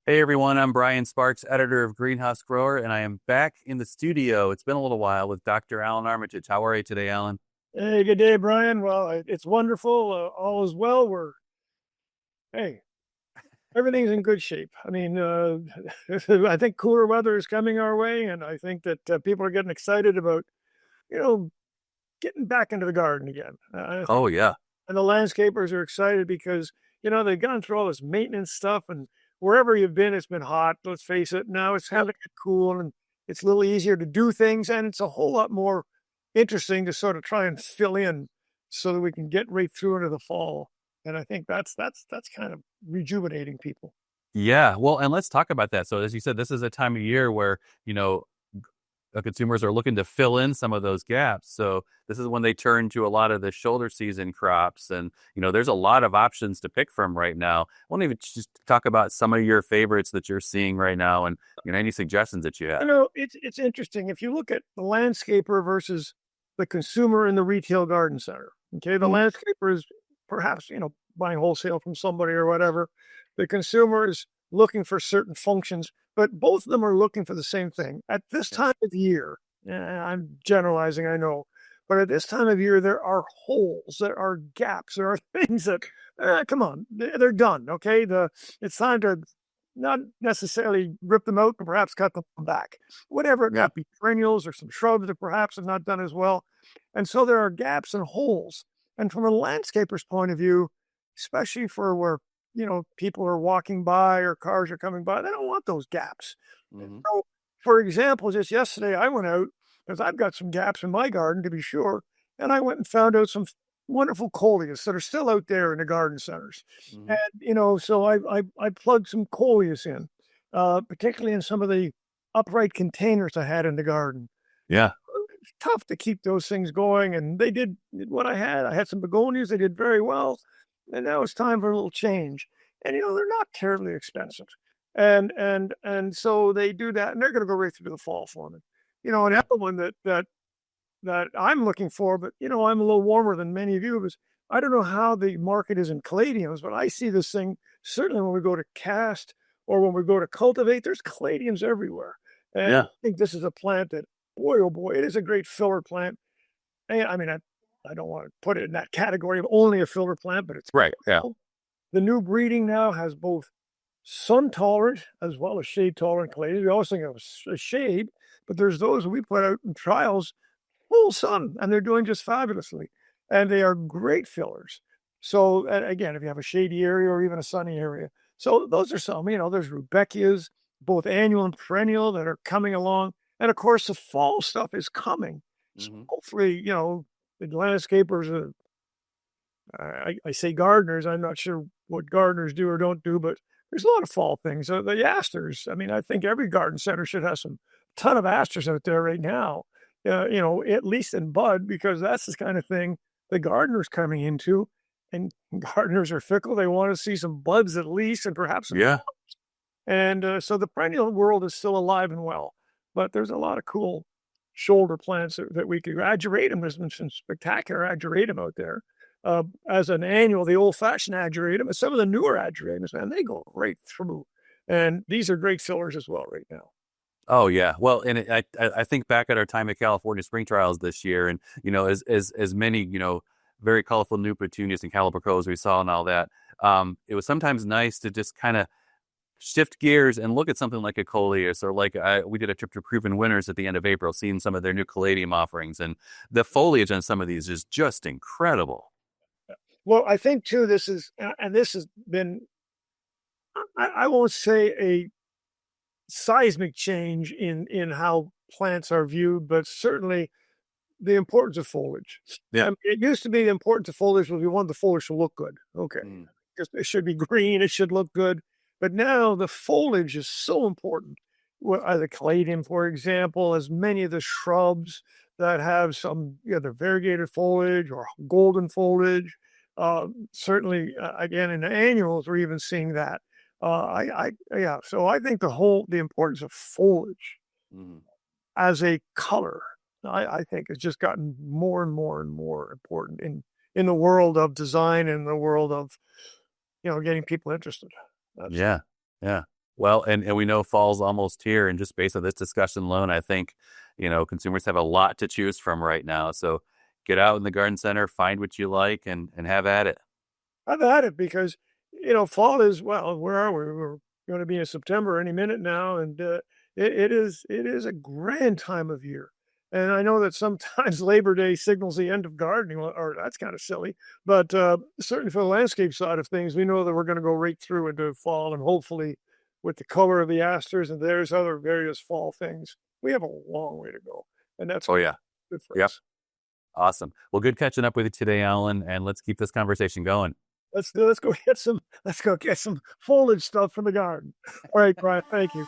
Hey everyone, I'm Brian Sparks, editor of Greenhouse Grower, and I am back in the studio. It's been a little while with Dr. Allan Armitage. How are you today, Alan? Hey, good day, Brian. Well, it's wonderful. All is well. Hey, everything's in good shape. I mean, I think cooler weather is coming our way, and I think that people are getting excited about, you know, getting back into the garden again. I think, Oh yeah. and the landscapers are excited because, they've gone through all this maintenance stuff, and wherever you've been, it's been hot. Let's face it. Now it's having it cool, and it's a little easier to do things, and it's a whole lot more interesting to sort of try and fill in so that we can get right through into the fall. And I think that's kind of rejuvenating people. Yeah. Well, and let's talk about that. So as you said, this is a time of year where, consumers are looking to fill in some of those gaps. So this is when they turn to a lot of the shoulder season crops. And, there's a lot of options to pick from right now. I want to even just talk about some of your favorites that you're seeing right now and, any suggestions that you have. It's interesting if you look at the landscaper versus the consumer in the retail garden center. Okay, the Mhm. landscaper is perhaps buying wholesale from somebody or whatever. The consumer is looking for certain functions, but both of them are looking for the same thing. At this Yeah. time of year, I'm generalizing, I know, but at this time of year, there are holes, there are gaps, there are things that, come on, they're done. Okay, it's time to not necessarily rip them out, but perhaps cut them back. Whatever it Yeah. might be, perennials or some shrubs that perhaps have not done as well. And so there are gaps and holes. And from a landscaper's point of view, especially for where people are walking by or cars are coming by, they don't want those gaps. Hmm. So, for example, just yesterday I went out because I've got some gaps in my garden to be sure, and I went and found out some wonderful coleus that are still out there in the garden centers. Hmm. And so I plugged some coleus in, particularly in some of the upright containers I had in the garden. Yeah. It's tough to keep those things going, and they did what I had. I had some begonias; they did very well, and now it's time for a little change. And they're not terribly expensive, and so they do that, and they're going to go right through the fall for me. Yeah. Another one that I'm looking for, but I'm a little warmer than many of you because I don't know how the market is in caladiums, but I see this thing certainly when we go to cast or when we go to cultivate, there's caladiums everywhere. And I Yeah. think this is a plant that, boy, oh boy, it is a great filler plant. And I mean, I don't want to put it in that category of only a filler plant, but it's Right. Yeah. the new breeding now has both sun tolerant as well as shade tolerant caladiums. We always think of a shade, but there's those that we put out in trials full sun, and they're doing just fabulously. And they are great fillers. So, and again, if you have a shady area or even a sunny area. So those are some, there's Rudbeckias, both annual and perennial that are coming along. And of course, the fall stuff is coming. So Hmm. hopefully, the landscapers, I say gardeners, I'm not sure what gardeners do or don't do, but there's a lot of fall things. The asters, I mean, I think every garden center should have some ton of asters out there right now, at least in bud, because that's the kind of thing the gardener's coming into. And gardeners are fickle. They want to see some buds at least, and perhaps some. Yeah. And so the perennial world is still alive and well, but there's a lot of cool shoulder plants that we could ageratum. There's been some spectacular ageratum out there. As an annual, the old-fashioned ageratum, and some of the newer ageratums, man, they go right through. And these are great fillers as well right now. Oh yeah. Well, and I think back at our time at California Spring Trials this year, and as many very colorful new petunias and calabacos we saw and all that. It was sometimes nice to just kind of shift gears and look at something like a coleus or like we did a trip to Proven Winners at the end of April, seeing some of their new caladium offerings, and the foliage on some of these is just incredible. Well, I think too, and this has been, I won't say a seismic change in how plants are viewed, but certainly the importance of foliage. Yeah. It used to be the importance of foliage was we want the foliage to look good. Okay. Mm. Just it should be green, it should look good. But now the foliage is so important. The caladium, for example, as many of the shrubs that have some either variegated foliage or golden foliage. Certainly, again, in the annuals, we're even seeing that. Yeah. So I think the importance of foliage Mm. as a color, I think has just gotten more and more and more important in the world of design and the world of getting people interested. That's Yeah. Yeah. Well, and we know fall's almost here, and just based on this discussion alone, I think, consumers have a lot to choose from right now. So get out in the garden center, find what you like, and have at it. I've had it because, fall is, well, where are we? We're going to be in September any minute now, and it is a grand time of year. And I know that sometimes Labor Day signals the end of gardening, or that's kind of silly. But certainly for the landscape side of things, we know that we're going to go right through into fall, and hopefully, with the color of the asters and there's other various fall things, we have a long way to go, and that's Oh yeah, good for yep, us. awesome. Well, good catching up with you today, Alan, and let's keep this conversation going. Let's go get some foliage stuff from the garden. All right, Brian. Thank you.